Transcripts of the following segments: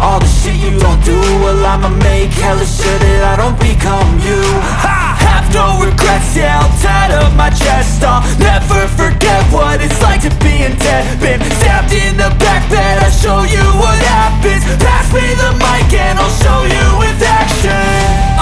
all the shit you don't do. Well, I'ma make hella sure that I don't become you. I have no regrets, yeah, I'll tattoo my chest. I'll never forget what it's like to be in debt. Been stabbed in the back bed, I'll show you what happens. Pass me the mic and I'll show you with action.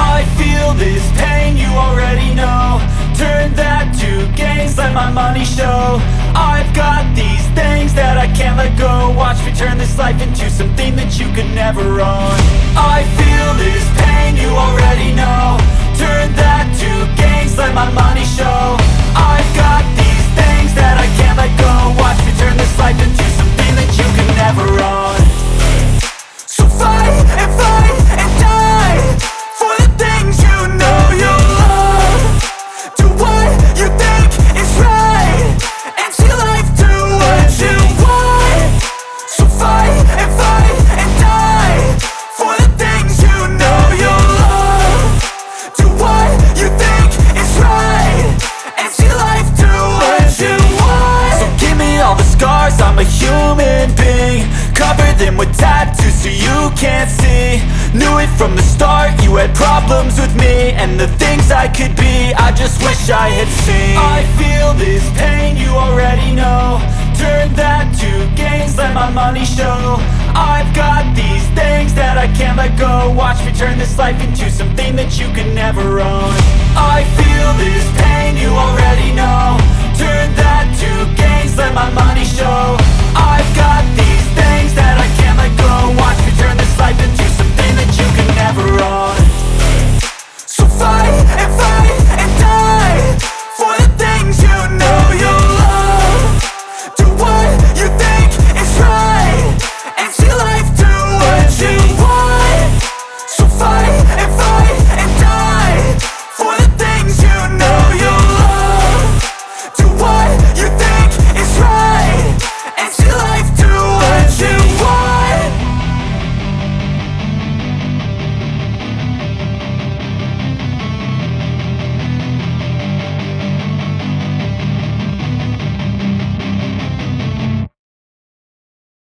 I feel this pain, you already know. Turn that to gains, let my money show. I've got these things that I can't let go. Watch me turn this life into something that you could never own. I feel this pain, you already know. Turn that to gains, let my money show. I've got these things that I can't let go. Watch me turn this life into something that you could never own. So fight and die for the things you know you love. Do what you think is right and see life do what you want. So fight and die for the things you know you love. Do what you think is right and see life do what you want. So give me all the scars, I'm a human being. Cover them with tattoos so you can't see. Knew it from the start, you had problems with me and the things I could be, I just wish I had seen. I feel this pain, you already know. Turn that to gains, let my money show. I've got these things that I can't let go. Watch me turn this life into something that you can never own. I feel this pain, you already know. Turn that to gains, let my money show.